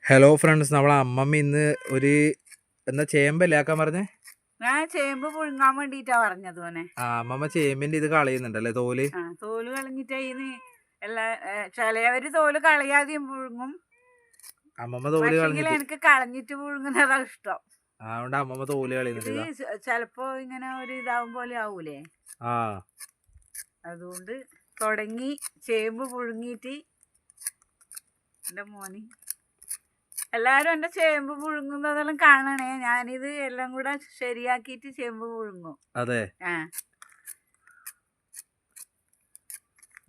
Hello friends, നമ്മളെ അമ്മമ്മ ഇന്ന് ഒരു എന്താ ചേമ്പല്ലേ ആക്കാൻ പറഞ്ഞേ? ഞാൻ ചേമ്പ് പുഴുങ്ങാൻ വേണ്ടിട്ടാ പറഞ്ഞത് മോനെ. അമ്മമ്മ ചേമ്പിന്റെ ഇത് കളയുന്നുണ്ടല്ലേ, തോല്? തോല് കളഞ്ഞിട്ട് അതിന് എല്ലാ ചിലവര് തോല് കളയാതെയും പുഴുങ്ങും. അമ്മമ്മ തോല് പക്ഷെങ്കിൽ കളഞ്ഞിട്ട് എനിക്ക് കളഞ്ഞിട്ട് പുഴുങ്ങുന്നതാ ഇഷ്ടം. അതുകൊണ്ട് അമ്മമ്മ തോല് കളയുന്നുണ്ട്. ഇത് ചിലപ്പോ ഇങ്ങനെ ഒരു ഇതാവും പോലെ ആവൂലേ, അതുകൊണ്ട് തുടങ്ങി ചേമ്പ് പുഴുങ്ങിയിട്ട് എൻ്റെ മോന് എല്ലാരും എൻ്റെ ചേമ്പ് പുഴുങ്ങുന്നതെല്ലാം കാണണേ. ഞാനിത് എല്ലാം കൂടെ ശരിയാക്കിയിട്ട് ചേമ്പ് പുഴുങ്ങും. അതെ,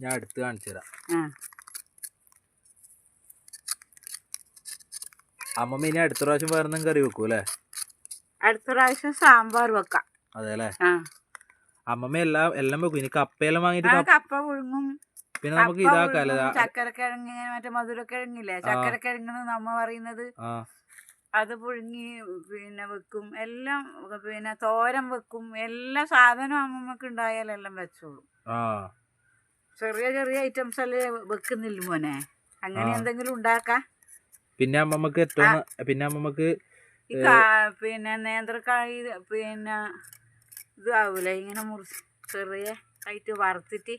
ഞാൻ അടുത്ത് കാണിച്ചു തരാം. അമ്മമ്മ ഇനി അടുത്ത പ്രാവശ്യം വേറെ എന്തെങ്കിലും കറി വെക്കൂ അല്ലേ? അടുത്ത പ്രാവശ്യം സാമ്പാർ വെക്കാം. അതെ അല്ലേ? അമ്മമ്മ എല്ലാം വെക്കും. ഇനി കപ്പയെല്ലാം വാങ്ങിട്ട് കപ്പ പുഴുങ്ങും. പിന്നെ നമുക്ക് ഇതാക്കാല്ലേ, ചക്കരക്കിഴങ്ങ്, മറ്റേ മധുരക്കിഴങ്ങില്ലേ, ചക്കരക്കിഴങ്ങ് നമ്മ പറയുന്നത്, അത് പുഴുങ്ങി പിന്നെ വെക്കും. എല്ലാം പിന്നെ തോരൻ വെക്കും. എല്ലാ സാധനവും അമ്മമ്മക്ക് ഉണ്ടായാലെല്ലാം വെച്ചോളൂ. ചെറിയ ചെറിയ ഐറ്റംസ് അല്ലേ വെക്കുന്നില്ല മോനെ, അങ്ങനെ എന്തെങ്കിലും ഉണ്ടാക്കാം. പിന്നെ അമ്മമ്മക്ക് പിന്നെ നേന്ത്രക്കായ് പിന്നെ ഇതാവൂലേ, ഇങ്ങനെ മുറിച്ച് ചെറിയ ആയിട്ട് വറുത്തിട്ട്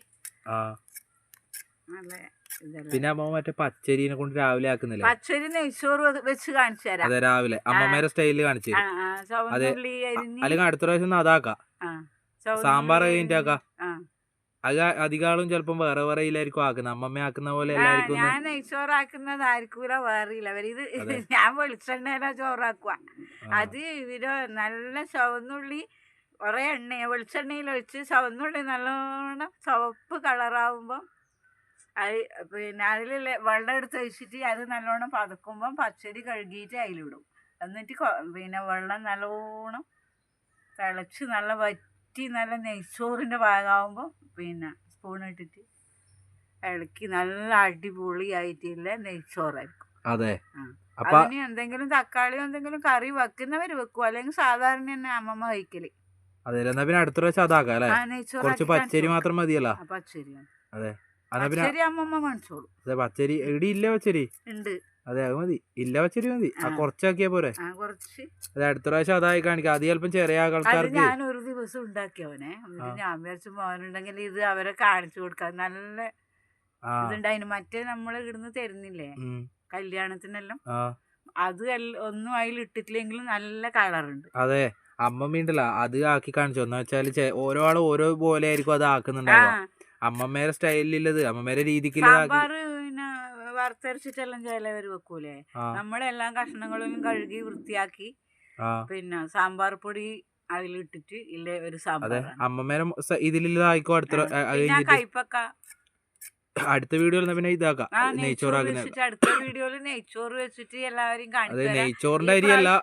പിന്നെ അമ്മ മറ്റേ പച്ചരിനെ കൊണ്ട് രാവിലെ ആക്കുന്നില്ല, പച്ചരി നെയ്ച്ചോറ് വെച്ച് കാണിച്ചു തരാം. അതെ, രാവിലെ അമ്മമ്മേരെ സ്റ്റൈലില് കാണിച്ചു തരും. അതെ, അല്ലെങ്കിൽ അടുത്ത പ്രാവശ്യം അതാക്കാം. സാമ്പാർ കഴിഞ്ഞിട്ട് ആക്കാം. അത് അധികാളും ചിലപ്പം വേറെ വേറെ ഇതിലായിരിക്കും ആക്കുന്നത്. അമ്മമ്മ ആക്കുന്ന പോലെ എല്ലാവർക്കും ഞാൻ നെയ്ച്ചോറാക്കുന്നതായിരിക്കൂല വേറില്ല. അവരിത് ഞാൻ വെളിച്ചെണ്ണയില ചോറാക്കുക. അത് ഇവര് നല്ല ചുവന്നുള്ളി കുറെ വെളിച്ചെണ്ണയിൽ ഒഴിച്ച് ചുവന്നുള്ളി നല്ലോണം ചുവപ്പ് കളറാവുമ്പം അത് പിന്നെ അതിൽ വെള്ളം എടുത്ത് ഒഴിച്ചിട്ട് അത് നല്ലോണം പതക്കുമ്പം പച്ചരി കഴുകിയിട്ട് അതിലിടും. എന്നിട്ട് പിന്നെ വെള്ളം നല്ലോണം തിളച്ച് നല്ല വറ്റി നല്ല നെയ്ച്ചോറിൻ്റെ ഭാഗമാകുമ്പോൾ പിന്നെ സ്പൂണിട്ടിട്ട് ഇളക്കി നല്ല അടിപൊളിയായിട്ടില്ല നെയ്ച്ചോറായിരിക്കും. അതെ, അതിന് എന്തെങ്കിലും തക്കാളിയോ എന്തെങ്കിലും കറി വെക്കുന്നവര് വെക്കും, അല്ലെങ്കിൽ സാധാരണ തന്നെ അമ്മമ്മ കഴിക്കല്. അതെ, എന്നാ പിന്നെ അടുത്ത പ്രാവശ്യം അതാക്കാം അല്ലേ? കുറച്ച് പച്ചരി മാത്രം മതിയല്ലോ. പച്ചരി, അതെ, പച്ചരി അമ്മമ്മ മേടിച്ചോളൂ. അതെ, പച്ചരി ഇവിടെ ഇല്ല, പച്ചരി ഉണ്ട്. അതെ, അത് മതി, ഇല്ല പച്ചരി മതി. കുറച്ചാക്കിയാ പോരെ? കുറച്ച്. അതെ, അടുത്ത പ്രാവശ്യം അതായി കാണിക്കാം. അത് ചിലപ്പം ചെറിയ ആൾക്കാർക്ക്. ഞാൻ ഒരു ദിവസം ഉണ്ടാക്കിയവനെ, എന്നിട്ട് ഞാൻ വിചാരിച്ചു മോനുണ്ടെങ്കിൽ ഇത് അവരെ കാണിച്ചു കൊടുക്കാം. നല്ല ഇതുണ്ടായിരുന്നു. മറ്റേ നമ്മൾ ഇവിടുന്ന് തരുന്നില്ലേ കല്യാണത്തിനെല്ലാം, അത് ഒന്നും അതിൽ ഇട്ടിട്ടില്ലെങ്കിലും നല്ല കളറുണ്ട്. അതെ, അമ്മമ്മ ഉണ്ടല്ലോ അത് ആക്കി കാണിച്ചു. എന്ന് വെച്ചാല് ഓരോ ആളും ഓരോ പോലെ ആയിരിക്കും അത് ആക്കുന്നുണ്ടാവുക. അമ്മമ്മേരെ സ്റ്റൈലിലുള്ളത്, അമ്മമ്മേരെ രീതിക്ക് പിന്നെ വറുത്തരച്ചിട്ടെല്ലാം ചിലവര് വെക്കൂലേ, നമ്മളെല്ലാം കഷ്ണങ്ങളും കഴുകി വൃത്തിയാക്കി പിന്നെ സാമ്പാർ പൊടി അതിലിട്ടിട്ട് ഇല്ലേ ഒരു സാമ്പാർ. അമ്മമ്മേരെ ഇതിലായിക്കോ. കൈപ്പക്ക അടുത്ത വീഡിയോയിൽ പിന്നെ ഇതാക്കാം, അടുത്ത വീഡിയോയിൽ നെയ്ച്ചോറ് വെച്ചിട്ട് എല്ലാവരും കാണിച്ചു. നെയ്ച്ചോറിന്റെ അരിയല്ല,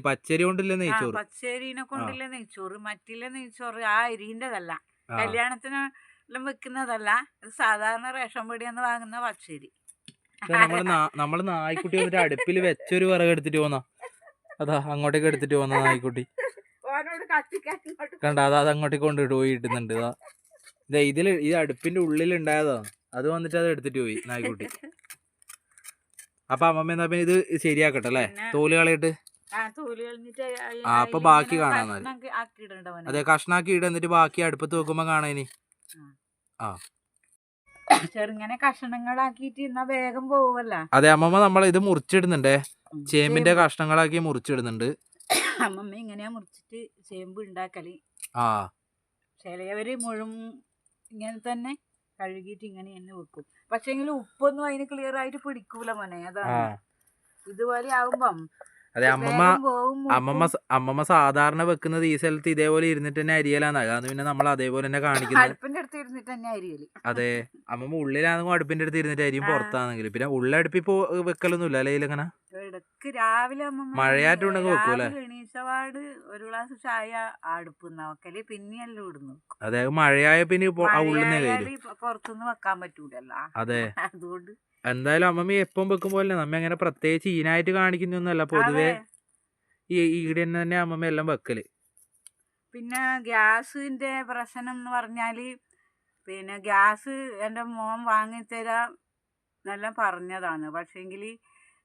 പച്ചരി കൊണ്ടില്ല നെയ്ച്ചോറ്. പച്ചരിനെ കൊണ്ടില്ല നെയ്ച്ചോറ്, മറ്റില്ല നെയ്ച്ചോറ് ആ അരിന്റെതല്ല, കല്യാണത്തിന് വെക്കുന്നതല്ല. ഇത് സാധാരണ റേഷൻ പടിയെന്ന് വാങ്ങുന്ന പച്ചരി. നമ്മള് നായ്ക്കുട്ടി വന്നിട്ട് അടുപ്പിൽ വെച്ചൊരു വിറക് എടുത്തിട്ട് പോന്നാ, അതാ അങ്ങോട്ടേക്ക് എടുത്തിട്ട് പോന്ന നായ്ക്കുട്ടി കണ്ട, അത് അങ്ങോട്ടേക്ക് കൊണ്ടിട്ട് പോയി ഇട്ടുന്നുണ്ട്. ഈ അടുപ്പിന്റെ ഉള്ളിൽ ഉണ്ടായതാ, അത് വന്നിട്ട് അത് എടുത്തിട്ട് പോയി നായ്ക്കുട്ടി. അപ്പൊ അമ്മമ്മ എന്നാ പിന്നെ ഇത് ശരിയാക്കട്ടെ അല്ലേ, തോല് കളയിട്ട്. അപ്പൊ ബാക്കി കാണാൻ. അതെ, കഷ്ണാക്കി ഇട, എന്നിട്ട് ബാക്കി അടുപ്പത്ത് വെക്കുമ്പോ കാണാനി. ചെറുങ്ങനെ കഷ്ണങ്ങളാക്കിട്ട് എന്നാ വേഗം പോവല്ല. അതെ, അമ്മമ്മ നമ്മൾ ഇത് മുറിച്ചിടുന്നുണ്ടേ, ചേമ്പിന്റെ കഷ്ണങ്ങളാക്കി മുറിച്ചിടുന്നുണ്ട്. അമ്മമ്മ ഇങ്ങനെയാ മുറിച്ചിട്ട് ചേമ്പ് ഉണ്ടാക്കല്. ചിലവര് ഇങ്ങനെ തന്നെ കഴുകിയിട്ട് ഇങ്ങനെ തന്നെ വെക്കും. പക്ഷെങ്കിൽ ഉപ്പൊന്നും അതിന് ക്ലിയർ ആയിട്ട് പിടിക്കൂല മോനെ, അതാണ്. ഇതുപോലെ ആവുമ്പം അതെ, അമ്മമ്മ സാധാരണ വെക്കുന്നത് ഈ സ്ഥലത്ത് ഇതേപോലെ ഇരുന്നിട്ട് തന്നെ അരിയലാന്ന്. അതാണ് പിന്നെ നമ്മൾ അതേപോലെ തന്നെ കാണിക്കുന്നത്. അടുപ്പിന്റെ അടുത്ത് ഇരുന്നിട്ട് തന്നെ അരിയല്. അതെ, അമ്മമ്മ ഉള്ളിലാണെങ്കിൽ അടുപ്പിന്റെ അടുത്ത് ഇരുന്നിട്ട് അരിയും, പുറത്താണെങ്കിൽ പിന്നെ ഉള്ളടുപ്പിപ്പോ വെക്കലൊന്നുമില്ല അല്ലേ ഇതിലങ്ങനെ. ഇടക്ക് രാവിലെ മഴയാറ്റുണ്ടെങ്കിൽ വെക്കൂല്ലേ, എണീച്ചപാട് ഒരു ഗ്ലാസ് ചായ അടുപ്പ് വെക്കല്, പിന്നെയല്ലോ ഇടുന്നു. അതെ, മഴയായ പിന്നെ പുറത്തൊന്നും വെക്കാൻ പറ്റൂലല്ലോ. അതെ, അതുകൊണ്ട് എന്തായാലും അമ്മമ്മ എപ്പം വെക്കുമ്പോല്ലേ, നമ്മ അങ്ങനെ പ്രത്യേകിച്ച് ഈനായിട്ട് കാണിക്കുന്നൊന്നുമല്ല, പൊതുവെ ഈടെ തന്നെ അമ്മമ്മ എല്ലാം വെക്കല്. പിന്നെ ഗ്യാസിന്റെ പ്രശ്നം എന്ന് പറഞ്ഞാല്, പിന്നെ ഗ്യാസ് എൻ്റെ മോൻ വാങ്ങിത്തരാൻ എല്ലാം പറഞ്ഞതാണ്. പക്ഷേങ്കിൽ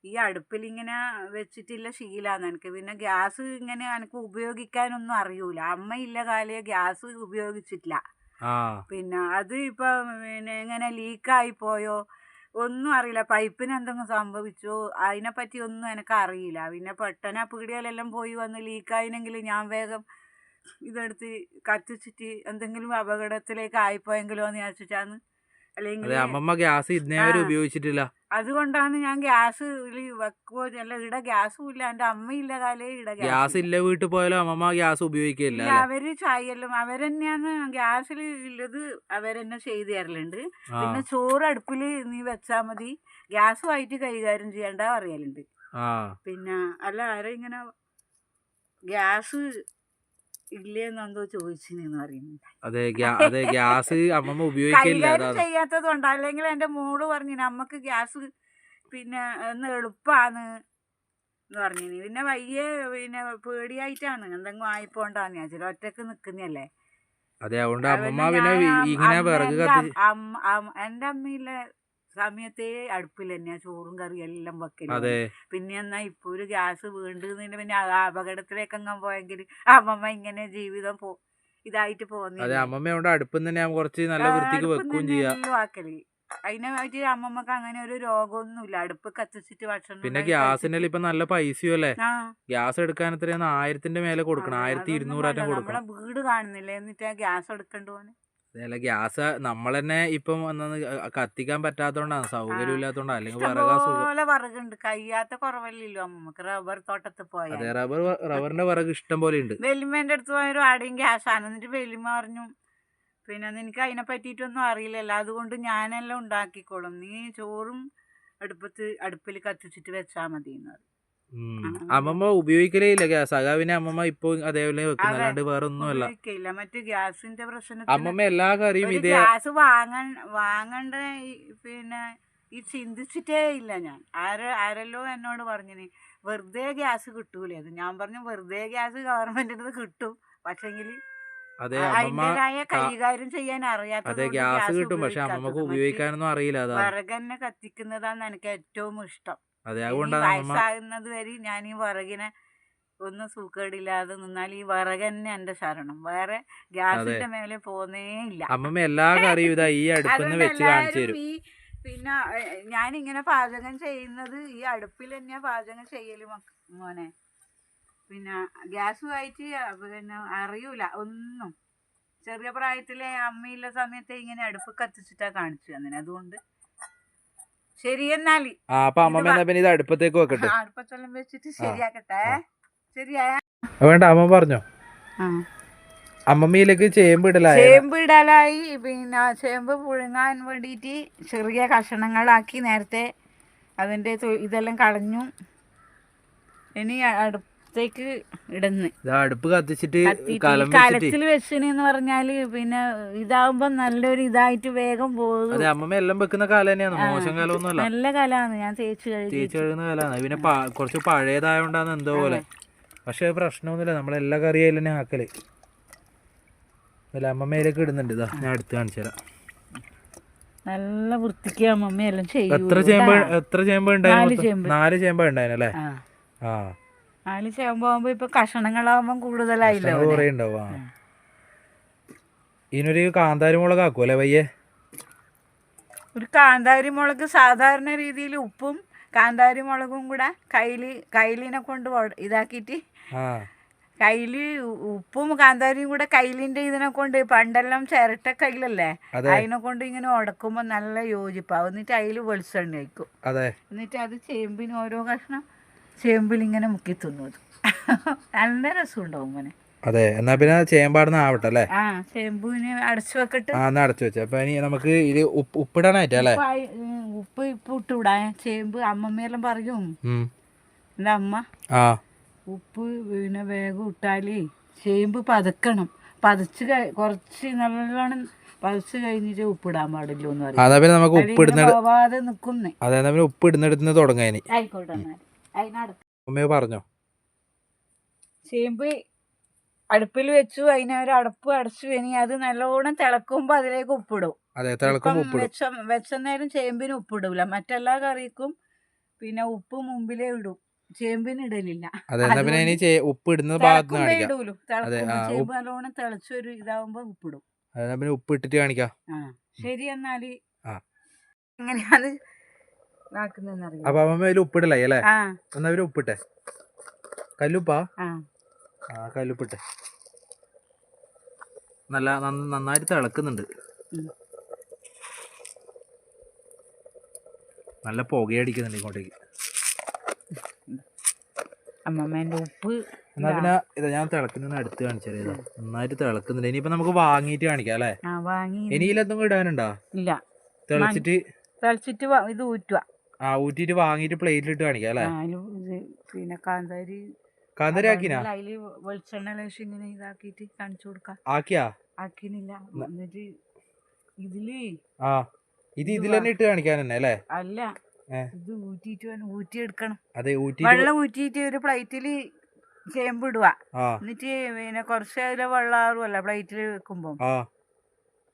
ഈ അടുപ്പിൽ ഇങ്ങനെ വെച്ചിട്ടില്ല ശീലാന്ന് എനിക്ക്. പിന്നെ ഗ്യാസ് ഇങ്ങനെ എനിക്ക് ഉപയോഗിക്കാനൊന്നും അറിയൂല. അമ്മയില്ല കാലേ ഗ്യാസ് ഉപയോഗിച്ചിട്ടില്ല. പിന്നെ അത് ഇപ്പൊ പിന്നെ ഇങ്ങനെ ലീക്കായി പോയോ ഒന്നും അറിയില്ല. പൈപ്പിന് എന്തെങ്കിലും സംഭവിച്ചോ അതിനെപ്പറ്റി ഒന്നും എനിക്ക് അറിയില്ല. പിന്നെ പെട്ടെന്ന് പീടികയിലെല്ലാം പോയി വന്ന് ലീക്കായിനെങ്കിൽ ഞാൻ വേഗം ഇതെടുത്ത് കത്തിച്ചിട്ട് എന്തെങ്കിലും അപകടത്തിലേക്ക് ആയിപ്പോയെങ്കിലോ എന്ന് വിചാരിച്ചിട്ടാണ്. അല്ലെങ്കിൽ അമ്മമ്മ ഗ്യാസ് ഇന്നേവരെ ഉപയോഗിച്ചിട്ടില്ല. അതുകൊണ്ടാണ് ഞാൻ ഗ്യാസ് വെക്കുവോ അല്ല. ഇവിടെ ഗ്യാസും ഇല്ല. എൻ്റെ അമ്മയില്ല കാലേ ഇവിടെ ഗ്യാസ് ഇല്ല. വീട്ടിൽ പോയാലും അമ്മമ്മ ഗ്യാസ് ഉപയോഗിക്കില്ല. അവര് ചായയെല്ലാം അവരെന്നെയാണ് ഗ്യാസിൽ ഉള്ളത്. അവരെന്നെ ചെയ്തു തരലുണ്ട്. പിന്നെ ചോറ് അടുപ്പിൽ നീ വെച്ചാ മതി, ഗ്യാസുമായിട്ട് കൈകാര്യം ചെയ്യണ്ട പറയലുണ്ട്. പിന്നെ അല്ല ആരെ ഇങ്ങനെ ഗ്യാസ് ഇല്ലേന്നെന്തോ ചോദിച്ചെന്ന് പറയുന്നുണ്ട്. അതെ ഗ്യാസ് അമ്മമ്മ ഉപയോഗിക്കില്ല. കൈകാര്യം ചെയ്യാത്തത് കൊണ്ട്. അല്ലെങ്കിൽ എൻ്റെ മോള് പറഞ്ഞു നമ്മക്ക് ഗ്യാസ് പിന്നെ ഒന്ന് എളുപ്പമാണ് എന്ന് പറഞ്ഞു. പിന്നെ വയ്യ പിന്നെ പേടിയായിട്ടാണ് എന്തെങ്കിലും ആയിപ്പോണ്ടാന്ന് വിചാരിച്ചത്. ഒറ്റക്ക് നിക്കുന്നല്ലേ. എൻ്റെ അമ്മയിലെ സമയത്തേ അടുപ്പിൽ തന്നെയാ ചോറും കറിയും എല്ലാം വെക്കല്. പിന്നെ എന്നാ ഇപ്പൊ ഒരു ഗ്യാസ് വീണ്ടുന്നതിന് പിന്നെ അപകടത്തിലേക്കെങ്ങാൻ പോയെങ്കിൽ അമ്മമ്മ ഇങ്ങനെ ജീവിതം ഇതായിട്ട് പോകുന്നില്ല. ആക്കല് അതിനെ പറ്റി അമ്മമ്മക്ക് അങ്ങനെ ഒരു രോഗമൊന്നുമില്ല. അടുപ്പ് കത്തിച്ചിട്ട് ഭക്ഷണം. പിന്നെ ഗ്യാസിന് ഇപ്പൊ നല്ല പൈസയും അല്ലേ. ഗ്യാസ് എടുക്കാൻ എത്രയാണ്? 1000-ന്റെ മേലെ കൊടുക്കണം. 1200 കൊടുക്കണം. നമ്മളെ വീട് കാണുന്നില്ല എന്നിട്ട് ഗ്യാസ് എടുക്കണ്ടു പോനെ. അതല്ല, ഗ്യാസ് നമ്മൾ തന്നെ ഇപ്പം കത്തിക്കാൻ പറ്റാത്തോണ്ടാണ്, സൗകര്യം ഇല്ലാത്തോണ്ടാ. അല്ലെങ്കിൽ വിറകുണ്ട്, കഴിയാത്ത കുറവല്ലല്ലോ അമ്മക്ക്. റബ്ബർ തോട്ടത്തിൽ പോയാൽ റബ്ബറിന്റെ വിറക് ഇഷ്ടം പോലെ ഉണ്ട്. വെല്ലിമ്മേന്റെ അടുത്ത് പോയൊരു ആടെയും ഗ്യാസാണ്. എന്നിട്ട് വെല്ലിമ്മ പറഞ്ഞു പിന്നെ നിനക്ക് അതിനെ പറ്റിയിട്ടൊന്നും അറിയില്ലല്ലോ, അതുകൊണ്ട് ഞാനെല്ലാം ഉണ്ടാക്കിക്കോളും, നീ ചോറും അടുപ്പിൽ കത്തിച്ചിട്ട് വെച്ചാ മതി എന്ന് പറഞ്ഞു. അമ്മമ്മ ഉപയോഗിക്കലേ ഇല്ല ഗ്യാസ്. അകാവിനെ അമ്മമ്മ ഇപ്പൊ അതേപോലെ വെക്കുന്ന, അല്ലാണ്ട് വേറെ ഒന്നുമല്ല. മറ്റു ഗ്യാസിന്റെ പ്രശ്നം അമ്മമ്മ എല്ലാ കറിയും ഇതേ ഗ്യാസ് വാങ്ങണ്ട പിന്നെ ഈ ചിന്തിച്ചിട്ടേ ഇല്ല ഞാൻ. ആരല്ലോ എന്നോട് പറഞ്ഞിന് വെറുതെ ഗ്യാസ് കിട്ടൂലേ. ഞാൻ പറഞ്ഞു വെറുതെ ഗ്യാസ് ഗവൺമെന്റിന് കിട്ടും, പക്ഷെങ്കിൽ അതിൻ്റെതായ കൈകാര്യം ചെയ്യാൻ അറിയാത്തത് ഗ്യാസ് കിട്ടും, പക്ഷെ അമ്മമ്മക്ക് ഉപയോഗിക്കാനൊന്നും അറിയില്ല. വിറകന്നെ കത്തിക്കുന്നതാണ് എനിക്ക് ഏറ്റവും ഇഷ്ടം. വയസ്സാകുന്നത് വരെ ഞാൻ ഈ വിറകിനെ ഒന്നും സൂക്കേടില്ലാതെ നിന്നാൽ ഈ വിറകന്നെ എന്റെ ശരണം. വേറെ ഗ്യാസിന്റെ മേലെ പോന്നേ ഇല്ല. അമ്മമ്മ എല്ലാ കറിയും ഈ അടുപ്പിൽ വെച്ച് കാണിച്ചു തരും. പിന്നെ ഞാനിങ്ങനെ പാചകം ചെയ്യുന്നത് ഈ അടുപ്പിൽ തന്നെയാ പാചകം ചെയ്യല് മോനെ. പിന്നെ ഗ്യാസുമായിട്ട് പിന്നെ അറിയൂല ഒന്നും. ചെറിയ പ്രായത്തിലെ അമ്മയുള്ള സമയത്തെ ഇങ്ങനെ അടുപ്പ് കത്തിച്ചിട്ടാ കാണിച്ചു തന്നെ. അതുകൊണ്ട് ശരി എന്നാല് അടുപ്പത്തേക്ക് വെക്കട്ടെ. അടുപ്പത്തെല്ലാം വെച്ചിട്ട് ശരിയാക്കട്ടെ. ശരിയായ വേണ്ട അമ്മ പറഞ്ഞോ. അമ്മമ്മയിലേക്ക് ചേമ്പ് ഇടലായി. പിന്നെ ചേമ്പ് പുഴുങ്ങാൻ വേണ്ടിയിട്ട് ചെറിയ കഷണങ്ങളാക്കി നേരത്തെ അതിൻ്റെ ഇതെല്ലാം കളഞ്ഞു. ഇനി അടുപ്പത്തേക്ക് ഇടുന്നു. അടുപ്പ് കത്തിച്ചിട്ട് കലത്തിൽ വെച്ചെന്ന് പറഞ്ഞാല് പിന്നെ ഇതാവുമ്പോ നല്ലൊരു ഇതായിട്ട് വേഗം പോകും. അമ്മമ്മ എല്ലാം വെക്കുന്ന കാലം തന്നെയാണ്, മോശം കാലമൊന്നുമല്ല. നല്ല കാലാണ്. ഞാൻ തേച്ച് കഴുകുന്ന കാലാണ്. പിന്നെ കുറച്ച് പഴയതായോണ്ടാണ് എന്തോ പോലെ. പക്ഷെ പ്രശ്നമൊന്നുമില്ല, നമ്മളെല്ലാ കറിയും തന്നെ ആക്കല്. അമ്മമ്മയിലേക്ക് ഇടുന്നുണ്ട്. ഇതാ ഞാൻ എടുത്ത് കാണിച്ചു തരാം. നല്ല വൃത്തിക്ക് അമ്മമ്മയെല്ലാം ചെയ്യും. എത്ര ചേമ്പ് ഉണ്ടായിരുന്നു? 4 ചേമ്പ ഉണ്ടായിരുന്നല്ലേ? 4 ചേമ്പാകുമ്പോ ഇപ്പൊ കഷണങ്ങളാവുമ്പോ കൂടുതലായില്ലോ. കുറെ ഉണ്ടാവും. ഇതിനൊരു കാന്താരി മുളക് ആക്കുമല്ലേ വയ്യേ? ഒരു കാന്താരി മുളക് സാധാരണ രീതിയിൽ ഉപ്പും കാന്താരി മുളകും കൂടെ കയ്യിലിനെ കൊണ്ട് ഇതാക്കിയിട്ട് കയ്യില് ഉപ്പും കാന്താരിയും കൂടെ കയ്യിലിന്റെ ഇതിനെ കൊണ്ട് പണ്ടെല്ലാം ചിരട്ട കയ്യിലല്ലേ അതിനെ കൊണ്ട് ഇങ്ങനെ ഉടക്കുമ്പോ നല്ല യോജിപ്പാവും. എന്നിട്ട് അതിൽ വെളിച്ചെണ്ണ വയ്ക്കും. എന്നിട്ട് അത് ചേമ്പിന് ഓരോ കഷ്ണം ചേമ്പിൽ ഇങ്ങനെ മുക്കി തിന്നത് നല്ല രസം ഉണ്ടാവും മോനെ. അതെ, എന്നാ പിന്നെ ചേമ്പാടുന്ന ആവട്ടെ അല്ലേ? ചേമ്പിന് അടച്ചു വെക്കട്ടെ. അടച്ചു വെച്ച അപ്പൊ ഇനി നമുക്ക് ഇത് ഉപ്പിടാനായിട്ടല്ലേ? ഉപ്പ് ഇട്ടുവിടാ. ചേമ്പ് അമ്മമ്മയെല്ലാം പറയും എന്റെ അമ്മ ഉപ്പ് പിന്നെ വേഗം ഇട്ടാല് ചേമ്പ് പതക്കണം. പതച്ച് കുറച്ച് നല്ലോണം പതച്ച് കഴിഞ്ഞിട്ട് ഉപ്പിടാൻ പാടില്ലോ എന്ന് പറയും. പോവാതെ നിക്കുന്നേ. ഉപ്പ് ഇടുന്നിടത്ത് തുടങ്ങാനി ആയിക്കോട്ടെ. പറഞ്ഞോ. ചേമ്പ് അടുപ്പിൽ വെച്ചു, അതിനൊരു അടപ്പ് അടച്ചു. ഇനി അത് നല്ലോണം തിളക്കുമ്പോ അതിലേക്ക് ഉപ്പിടും. വെച്ച നേരം ചേമ്പിന് ഉപ്പിടൂല. മറ്റെല്ലാ കറിക്കും പിന്നെ ഉപ്പ് മുമ്പിലേ ഇടും, ചേമ്പിന് ഇടലില്ല. ഉപ്പ് ഇടുന്ന ഭാഗത്ത് ഇടൂലു. ചേമ്പ് നല്ലോണം തിളച്ചൊരു ഇതാവുമ്പോ ഉപ്പിടും. പിന്നെ ഉപ്പ് ഇട്ടിട്ട് കാണിക്കാം. ശരി, എന്നാല് എങ്ങനെയാണ് ഇതാക്കുന്നറിയാം. അപ്പൊ അമ്മ ഉപ്പിടല്ലേ അല്ലേ? എന്നാ ഉപ്പിട്ടെ. കല്ലുപ്പാ? കല്ലുപ്പിട്ടെ. നന്നായിട്ട് തിളക്കുന്നുണ്ട്. നല്ല പുകയടിക്കുന്നുണ്ട് ഇങ്ങോട്ടേക്ക്. അമ്മമ്മേന്റെ ഉപ്പ്. എന്നാ പിന്നെ ഇതാ ഞാൻ തിളക്കുന്ന അടുത്ത് കാണിച്ചാൽ ഇതാ നന്നായിട്ട് തിളക്കുന്നുണ്ട്. ഇനിയിപ്പോ നമുക്ക് വാങ്ങിയിട്ട് കാണിക്കാം അല്ലേ? ഇനിയിലെന്തെങ്കിലും ഇടാനുണ്ടോ? ഇല്ല, തിളച്ചിട്ട് ഇത് ഊറ്റുക. ഊറ്റിട്ട് വാങ്ങിയിട്ട് പ്ലേറ്റിലിട്ട് കാണിക്കാം അല്ലേ? പിന്നെ കാന്താരി ആക്കിനാ? അതില് വെളിച്ചെണ്ണ ലേശം ഇങ്ങനെ ഇതാക്കിട്ട് കാണിച്ചു കൊടുക്കാം. ആക്കിനില്ല. എന്നിട്ട് ഇതില് ഇതിൽ തന്നെ ഇട്ട് കാണിക്കാൻ തന്നെ അല്ലേ? അല്ല, ഇത് ഊറ്റിയെടുക്കണം. വെള്ളം ഊറ്റിയിട്ട് ഒരു പ്ലേറ്റില് ചേമ്പ് ഇടുക. എന്നിട്ട് പിന്നെ കുറച്ച് അതിലെ വെള്ളാറുമല്ല പ്ലേറ്റിൽ വെക്കുമ്പോ.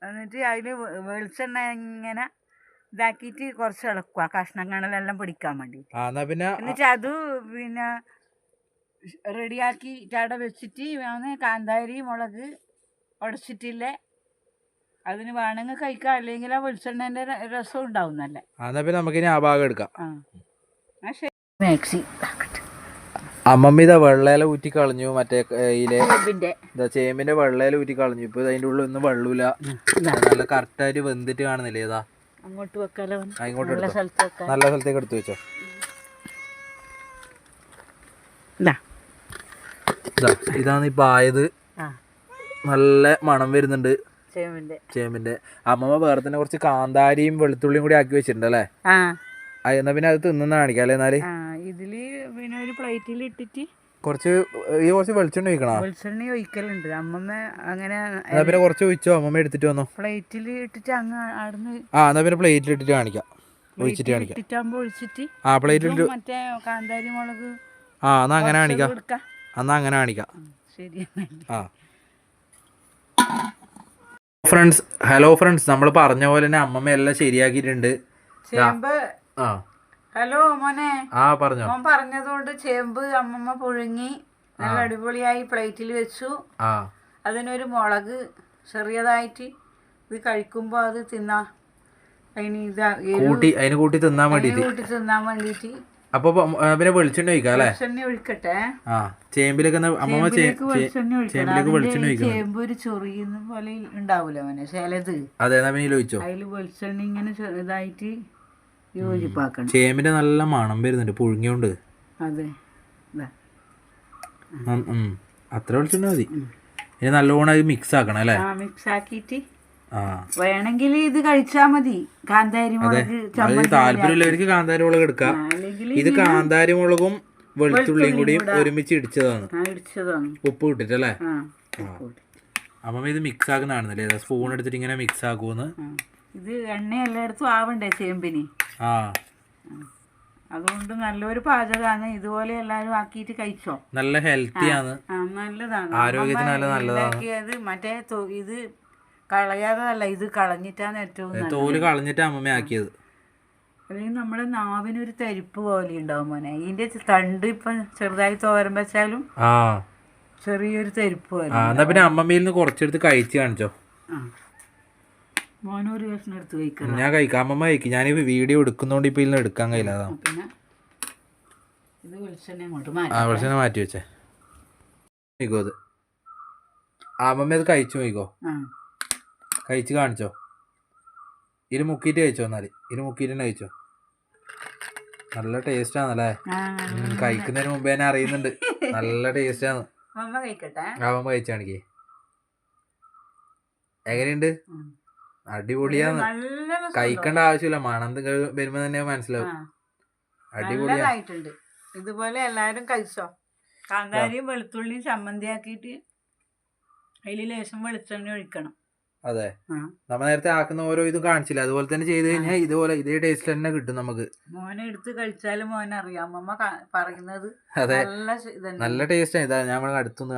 എന്നിട്ട് അതില് വെളിച്ചെണ്ണ ഇങ്ങനെ ഇതാക്കിയിട്ട് കുറച്ച് ഇളക്കുക, കഷ്ണങ്ങളിലെല്ലാം പിടിക്കാൻ വേണ്ടി. എന്നിട്ട് അത് പിന്നെ റെഡിയാക്കി അവിടെ വെച്ചിട്ട് കാന്താരി മുളക് ഉടച്ചിട്ടില്ലേ, അതിന് വേണമെങ്കിൽ കഴിക്കാം, അല്ലെങ്കിൽ ആ വെളിച്ചെണ്ണേന്റെ രസം ഉണ്ടാവും നല്ല. നമുക്കിനി ആ ഭാഗം എടുക്കാം. മാക്സി അമ്മമ്മ ഇതാ വെള്ളയില ഊറ്റി കളഞ്ഞു. മറ്റേ ചേമ്പിന്റെ വെള്ളയില ഊറ്റി കളഞ്ഞു. ഇപ്പൊ അതിന്റെ ഉള്ളിൽ ഒന്നും വെള്ളമില്ല, നല്ല കറക്റ്റായിട്ട് വെന്തിട്ട് കാണുന്നില്ലേ? ഇതാ അങ്ങോട്ട് വെക്കാലോ, നല്ല സ്ഥലത്തേക്ക് എടുത്തു വെച്ചോ. ഇതാണ് ഇപ്പൊ ആയത്. നല്ല മണം വരുന്നുണ്ട് ചേമ്പിന്റെ. അമ്മമ്മ വേറെ തന്നെ കുറച്ച് കാന്താരിയും വെളുത്തുള്ളിയും കൂടി ആക്കി വെച്ചിട്ടുണ്ട് അല്ലേ? എന്നാ പിന്നെ അത് തിന്നുന്ന കാണിക്കാം അല്ലേ? എന്നാല് ഇതില് പിന്നെ ഒരു പ്ലേറ്റിൽ ഇട്ടിട്ട് കുറച്ച് വെളിച്ചെണ്ണ ഒഴിക്കണോ? വെളിച്ചെണ്ണ ഒഴിക്കലുണ്ട് അമ്മമ്മ അങ്ങനെ. എന്നാ പിന്നെ കുറച്ച് ഒഴിച്ചോ, അമ്മമ്മ എടുത്തിട്ട് വന്നോ. പ്ലേറ്റിൽ ഇട്ടിട്ട് അങ്ങ് അവിടുന്ന്. എന്നാ പിന്നെ പ്ലേറ്റിൽ ഇട്ടിട്ട് കാണിക്കാം. ഒഴിച്ചിട്ട് കാണിക്കാം. പ്ലേറ്റിൽ മറ്റേ കാന്താരി മുളക്. എന്നാ അങ്ങനെ കാണിക്കാം. എന്നാ അങ്ങനെ കാണിക്കാം. ശരി. ഹലോ ഫ്രണ്ട്സ്, നമ്മൾ പറഞ്ഞ പോലെ തന്നെ അമ്മമ്മ എല്ലാം ശരിയാക്കിയിട്ടുണ്ട്. ചേമ്പ്. ഹലോ മോനെ. പറഞ്ഞോ. മോൻ പറഞ്ഞതുകൊണ്ട് ചേമ്പ് അമ്മമ്മ പുഴുങ്ങി നല്ല അടിപൊളിയായി പ്ലേറ്റിൽ വെച്ചു. അതിനൊരു മുളക് ചെറിയതായിട്ട് ഇത് കഴിക്കുമ്പോ അത് തിന്നാ കൂട്ടി തിന്നാൻ വേണ്ടിട്ട്. അപ്പൊ പിന്നെ വെളിച്ചെണ്ണ ഒഴിക്കാം അല്ലേ? വെളിച്ചെണ്ണ ഒഴിക്കട്ടെ. ചേമ്പിലേക്ക് അമ്മമ്മ ചേമ്പിലേക്ക് വെളിച്ചെണ്ണ ഒഴിക്കണം. ചേമ്പ് ഒരു ചൊറിയുന്ന പോലെ ഉണ്ടാവൂല മോനെ ചിലത്. അതെ, ഒഴിച്ചോ. അതില് വെളിച്ചെണ്ണ ഇങ്ങനെ ചെറുതായിട്ട് യോജിപ്പാക്കണം. ചേമ്പിന്റെ നല്ല മണം വരുന്നുണ്ട് പുഴുങ്ങിയോണ്ട്. അതെ, അത്ര വെളിച്ചെണ്ണ മതി. ഇനി നല്ലോണം അത് മിക്സ് ആക്കണം അല്ലേ? മിക്സ് ആക്കിയിട്ട് വേണമെങ്കിൽ ഇത് കഴിച്ചാ മതി. കാന്താരി മുളക് താല്പര്യമുള്ളവർക്ക് കാന്താരി മുളക് എടുക്കാം. ഇത് കാന്താരി മുളകും വെളുത്തുള്ളിയും കൂടി ഒരുമിച്ച് ഇടിച്ചതാണ്. ഉപ്പ് ഇട്ടിട്ടല്ലേ? അമ്മ ഇത് മിക്സ് ആക്കുന്നതാണെന്നല്ലേ? സ്പൂൺ എടുത്തിട്ട് ഇങ്ങനെ മിക്സ് ആക്കുമെന്ന്. ഇത് എണ്ണ എല്ലായിടത്തും ആവണ്ടേ ചേമ്പിന്? അതുകൊണ്ട് നല്ലൊരു പാചകമാണ്. ഇതുപോലെ എല്ലാരും ആക്കിയിട്ട് കഴിച്ചോ. നല്ല ഹെൽത്തിയാണ്, നല്ലതാണ്, ആരോഗ്യത്തിന് നല്ലതാണ്. മറ്റേ ഇത് കളയാതല്ല, ഇത് കളഞ്ഞിട്ടാണ് ഏറ്റവും തോല് കളഞ്ഞിട്ടാ അമ്മമ്മ ആക്കിയത്. അല്ലെങ്കിൽ നമ്മുടെ നാവിനൊരു തരിപ്പ് പോലെ ഉണ്ടാവും മോനെ. ഇതിന്റെ തണ്ട് ഇപ്പൊ ചെറുതായി തോരൻ വെച്ചാലും ചെറിയൊരു തരിപ്പ് പോലെ. എന്നാ പിന്നെ അമ്മമ്മയിൽ നിന്ന് കുറച്ചെടുത്ത് കഴിച്ച് കാണിച്ചോ. മോനൊരു കഷ്ണം എടുത്ത് കഴിക്കാം. ഞാൻ കഴിക്കാം, അമ്മമ്മ കഴിക്കും. ഞാൻ വീഡിയോ എടുക്കുന്നോണ്ട് ഇപ്പൊ ഇതിൽ എടുക്കാൻ കഴിയില്ല. പിന്നെ ഇത് വെളിച്ചെണ്ണ മാറ്റി വെച്ചേ. അത് അമ്മമ്മ അത് കഴിച്ചു നോക്കോ. കഴിച്ച് കാണിച്ചോ. ഇത് മുക്കിയിട്ട് കഴിച്ചോ. എന്നാല് ഇത് മുക്കിയിട്ട് തന്നെ കഴിച്ചോ. നല്ല ടേസ്റ്റ് ആണല്ലേ? കഴിക്കുന്നതിന് മുമ്പേ തന്നെ അറിയുന്നുണ്ട് നല്ല ടേസ്റ്റ് ആണ്. അമ്മ കഴിച്ചാണെങ്കിൽ എങ്ങനെയുണ്ട്? അടിപൊളിയാണ്. കഴിക്കേണ്ട ആവശ്യമില്ല, മണം വരുമ്പോ തന്നെ മനസ്സിലാവും. അടിപൊളിയായിട്ടുണ്ട്. ഇതുപോലെ എല്ലാരും കഴിച്ചോ. കാന്താരിയും വെളുത്തുള്ളിയും ചമ്മന്തി ആക്കിയിട്ട് അതിൽ ലേശം വെളിച്ചെണ്ണ ഒഴിക്കണം. അതെ, നമ്മ നേരത്തെ ആക്കുന്ന ഓരോ ഇതും കാണിച്ചില്ല, അതുപോലെ തന്നെ ചെയ്ത് കഴിഞ്ഞാൽ ഇതുപോലെ ഇതേ ടേസ്റ്റ് തന്നെ കിട്ടും നമുക്ക്. മോനെ എടുത്ത് കഴിച്ചാലും മോനറിയാം അമ്മമ്മ പറയുന്നത്. അതെ, നല്ല ടേസ്റ്റ് ആണ്. ഇതാ ഞാൻ അടുത്തൊന്ന്